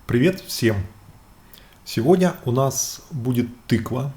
Привет всем! Сегодня у нас будет тыква,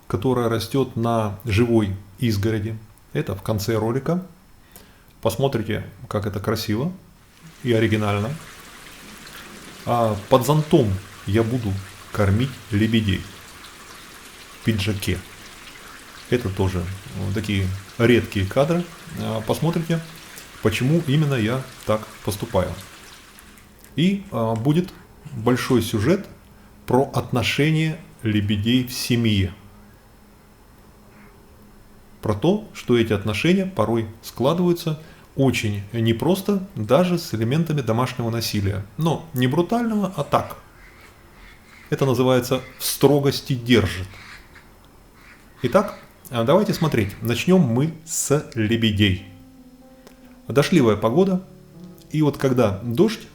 которая растет на живой изгороди. Это в конце ролика. Посмотрите, как это красиво и оригинально. А под зонтом я буду кормить лебедей в пиджаке. Это тоже такие редкие кадры. Посмотрите, почему именно я так поступаю. И будет большой сюжет про отношения лебедей в семье. Про то, что эти отношения порой складываются очень непросто, даже с элементами домашнего насилия. Но не брутального, а так. Это называется «в строгости держит». Итак, давайте смотреть. Начнем мы с лебедей. Дождливая погода. И вот когда дождь,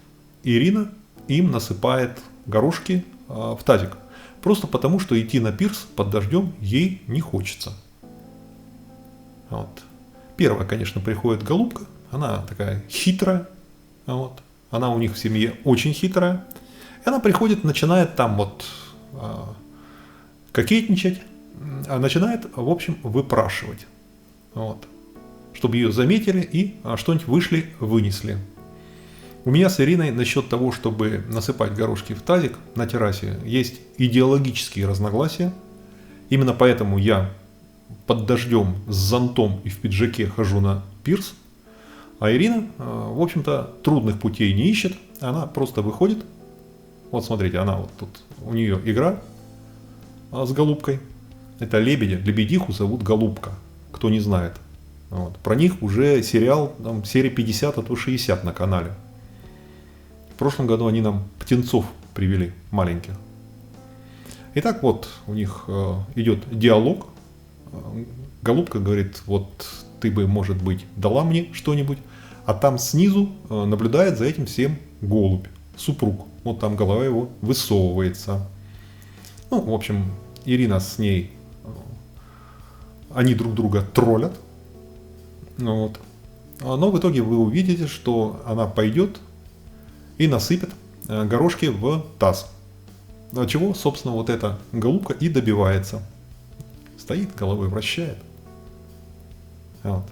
Ирина им насыпает горошки в тазик. Просто потому, что идти на пирс под дождем ей не хочется. Вот. Первая, конечно, приходит голубка. Она такая хитрая. Вот. Она у них в семье очень хитрая. И она приходит, начинает там вот кокетничать. Начинает, в общем, выпрашивать. Вот. Чтобы ее заметили и что-нибудь вышли, вынесли. У меня с Ириной насчет того, чтобы насыпать горошки в тазик на террасе, есть идеологические разногласия. Именно поэтому я под дождем с зонтом и в пиджаке хожу на пирс. А Ирина, в общем-то, трудных путей не ищет. Она просто выходит. Вот смотрите, она вот тут, у нее игра с голубкой. Это лебедя, лебедиху зовут Голубка, кто не знает. Вот. Про них уже сериал, там, серия 50, а то 60 на канале. В прошлом году они нам птенцов привели, маленьких. Итак, вот у них идет диалог. Голубка говорит, вот ты бы, может быть, дала мне что-нибудь. А там снизу наблюдает за этим всем голубь, супруг. Вот там голова его высовывается. Ну, в общем, Ирина с ней, они друг друга троллят. Вот. Но в итоге вы увидите, что она пойдет и насыпет горошки в таз. От чего, собственно, вот эта голубка и добивается. Стоит, головой вращает. Вот.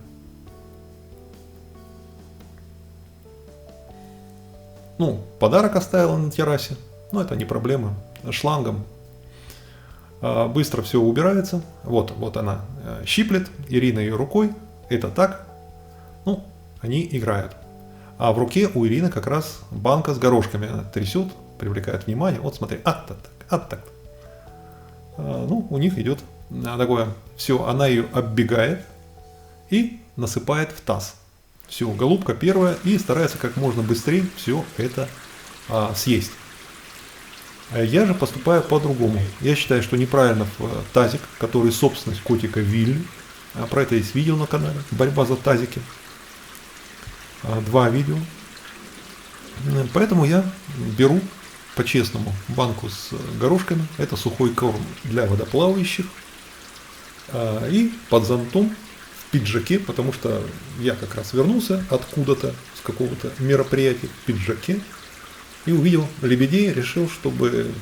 Ну, подарок оставила на террасе. Но это не проблема. Шлангом быстро все убирается. Вот она щиплет. Ирина ее рукой. Это так. Ну, они играют. А в руке у Ирины как раз банка с горошками. Она трясет, привлекает внимание. Вот смотри, так. Ну, у них идет такое все. Она ее оббегает и насыпает в таз. Все, голубка первая и старается как можно быстрее все это съесть. Я же поступаю по-другому. Я считаю, что неправильно в тазик, который собственность котика Вилли. Про это есть видео на канале. Борьба за тазики. 2 видео. Поэтому я беру по-честному банку с горошками. Это сухой корм для водоплавающих. И под зонтом в пиджаке, потому что я как раз вернулся откуда-то, с какого-то мероприятия в пиджаке. И увидел лебедей, решил, чтобы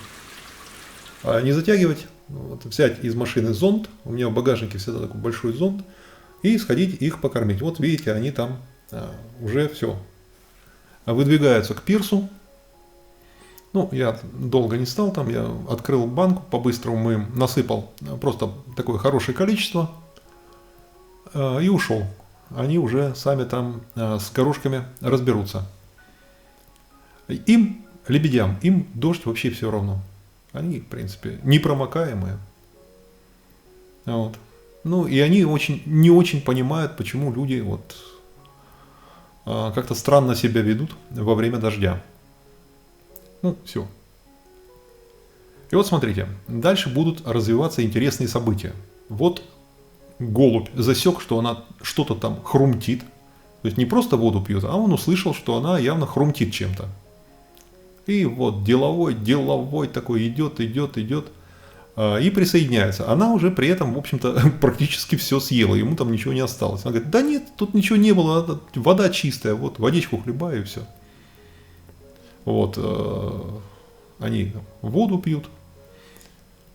не затягивать, вот, взять из машины зонт. У меня в багажнике всегда такой большой зонт. И сходить их покормить. Вот видите, они там уже все выдвигаются к пирсу. Ну, я долго не стал там, я открыл банку, по-быстрому мы им насыпал просто такое хорошее количество и ушел. Они уже сами там с горошками разберутся. Им, лебедям, им дождь вообще все равно. Они, в принципе, непромокаемые. Вот. Ну, и они не очень понимают, почему люди вот как-то странно себя ведут во время дождя. Ну, все. И вот смотрите, дальше будут развиваться интересные события. Вот голубь засек, что она что-то там хрумтит. То есть не просто воду пьет, а он услышал, что она явно хрумтит чем-то. И вот деловой такой идет и присоединяется. Она уже при этом, в общем-то, практически все съела, ему там ничего не осталось. Она говорит, да нет, тут ничего не было, вода чистая, вот водичку хлебаю и все. Вот. они воду пьют,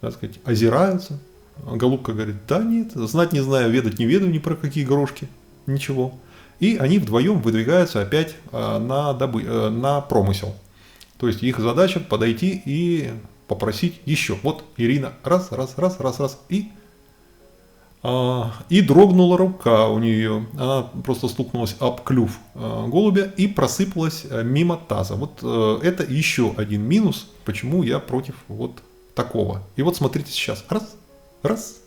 так сказать, озираются. Голубка говорит, да нет, знать не знаю, ведать не ведаю ни про какие горошки, ничего. И они вдвоем выдвигаются опять на промысел. То есть их задача подойти и попросить еще. Вот Ирина раз, и дрогнула рука у нее. Она просто стукнулась об клюв голубя и просыпалась мимо таза. Вот это еще один минус, почему я против вот такого. И вот смотрите сейчас. Раз.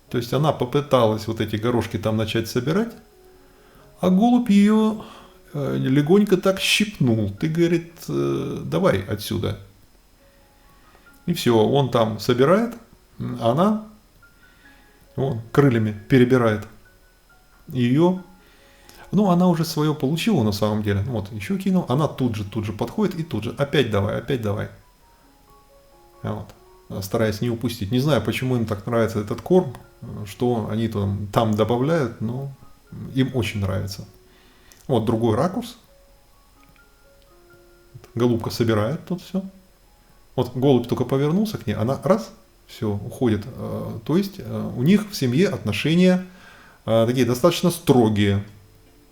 То есть она попыталась вот эти горошки там начать собирать, а голубь ее легонько так щипнул. Ты, говорит, давай отсюда. И все, он там собирает, она крыльями перебирает ее. Ну, она уже свое получила на самом деле. Вот, еще кинул. Она тут же подходит и тут же. Опять давай. Вот. Стараясь не упустить. Не знаю, почему им так нравится этот корм, что они там добавляют, но им очень нравится. Вот другой ракурс. Голубка собирает тут все. Вот голубь только повернулся к ней, она раз, все, уходит. То есть у них в семье отношения такие достаточно строгие.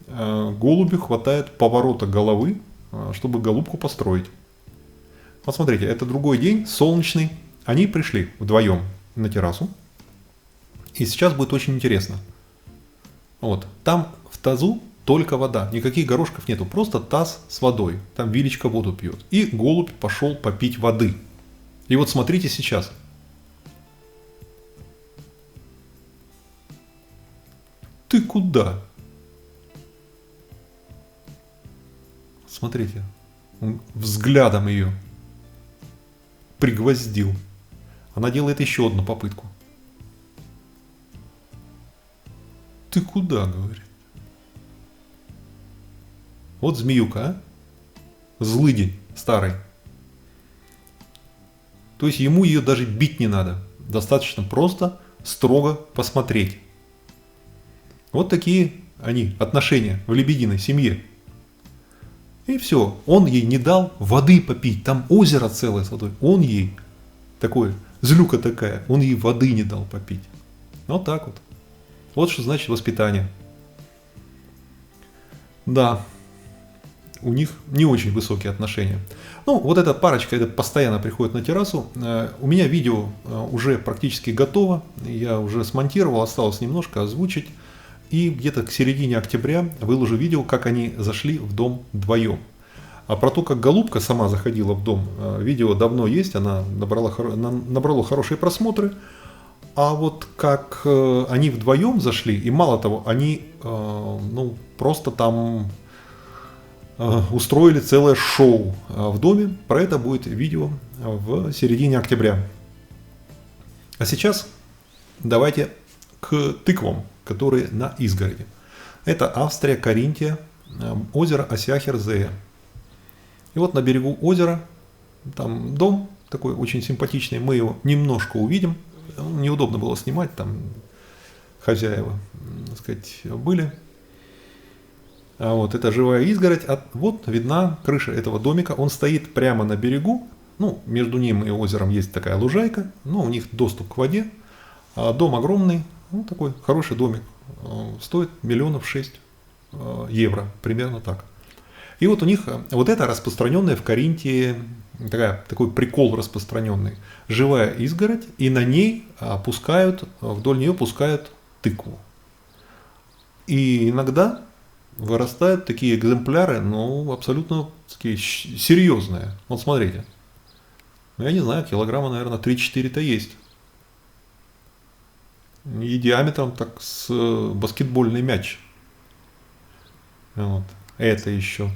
Голубю хватает поворота головы, чтобы голубку построить. Вот смотрите, это другой день, солнечный. Они пришли вдвоем на террасу. И сейчас будет очень интересно. Вот, там в тазу только вода, никаких горошков нету, просто таз с водой. Там Вилечка воду пьет. И голубь пошел попить воды. И вот смотрите сейчас. Ты куда? Смотрите, он взглядом ее пригвоздил. Она делает еще одну попытку. Ты куда, говорит. Вот змеюка, а? Злыдень старый. То есть ему ее даже бить не надо. Достаточно просто, строго посмотреть. Вот такие они, отношения в лебединой семье. И все. Он ей не дал воды попить. Там озеро целое с водой. Он ей, такой, злюка такая, он ей воды не дал попить. Вот так вот. Вот что значит воспитание. Да, у них не очень высокие отношения. Ну, вот эта парочка это постоянно приходит на террасу. У меня видео уже практически готово. Я уже смонтировал, осталось немножко озвучить. И где-то к середине октября выложу видео, как они зашли в дом вдвоем. А про то, как голубка сама заходила в дом, видео давно есть, она набрала хорошие просмотры. А вот как они вдвоем зашли, и мало того, они просто там устроили целое шоу в доме. Про это будет видео в середине октября. А сейчас давайте к тыквам, которые на изгороди. Это Австрия, Каринтия, озеро Осяхер-Зея. И вот на берегу озера, там дом такой очень симпатичный, мы его немножко увидим. Неудобно было снимать, там хозяева, так сказать, были. А вот это живая изгородь, вот видна крыша этого домика, он стоит прямо на берегу, ну, между ним и озером есть такая лужайка, но у них доступ к воде, а дом огромный, ну, такой хороший домик, стоит 6 миллионов евро, примерно так. И вот у них, вот это распространенная в Каринтии, такой прикол распространенный, живая изгородь, и на ней вдоль нее пускают тыкву. И иногда вырастают такие экземпляры, ну, абсолютно такие серьезные. Вот смотрите. Я не знаю, килограмма, наверное, 3-4-то есть. И диаметром так с баскетбольный мяч. Вот. Это еще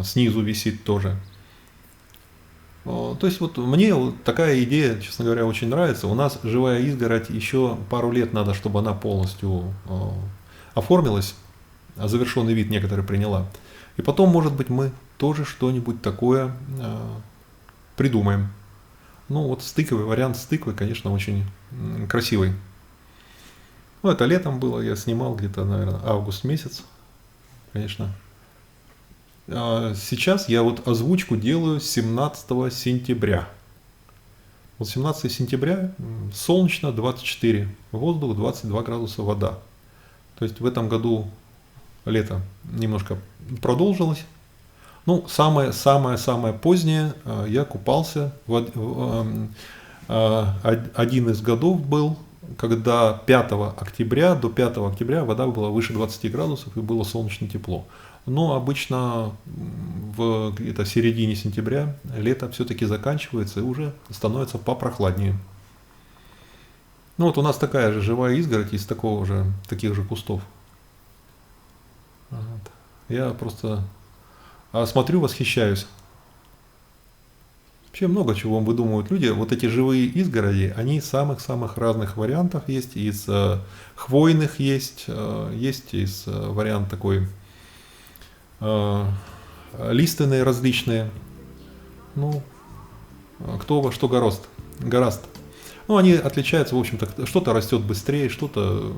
снизу висит тоже. То есть вот мне вот такая идея, честно говоря, очень нравится. У нас живая изгородь, еще пару лет надо, чтобы она полностью оформилась, а завершенный вид некоторые приняла. И потом, может быть, мы тоже что-нибудь такое придумаем. Ну вот вариант с тыквой, конечно, очень красивый. Ну, это летом было, я снимал где-то, наверное, август месяц. Конечно, сейчас я вот озвучку делаю 17 сентября. Вот 17 сентября солнечно 24, воздух 22 градуса, вода. То есть в этом году лето немножко продолжилось. Ну, самое позднее я купался. Один из годов был, когда 5 октября, до 5 октября вода была выше 20 градусов и было солнечно тепло. Но обычно в где-то середине сентября лето все-таки заканчивается и уже становится попрохладнее. Ну вот у нас такая же живая изгородь из таких же кустов. Вот. Я просто смотрю, восхищаюсь. Вообще много чего выдумывают люди. Вот эти живые изгороди, они самых-самых разных вариантов есть. Из хвойных есть из вариант такой лиственные различные. Ну, кто во что гораст. Ну, они отличаются, в общем-то, что-то растет быстрее, что-то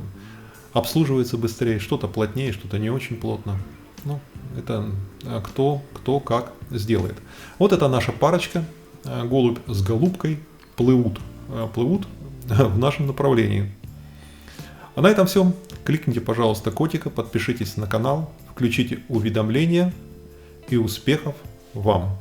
обслуживается быстрее, что-то плотнее, что-то не очень плотно. Ну, это кто как сделает. Вот это наша парочка. Голубь с голубкой плывут в нашем направлении. А на этом все. Кликните, пожалуйста, котика, подпишитесь на канал, включите уведомления и успехов вам!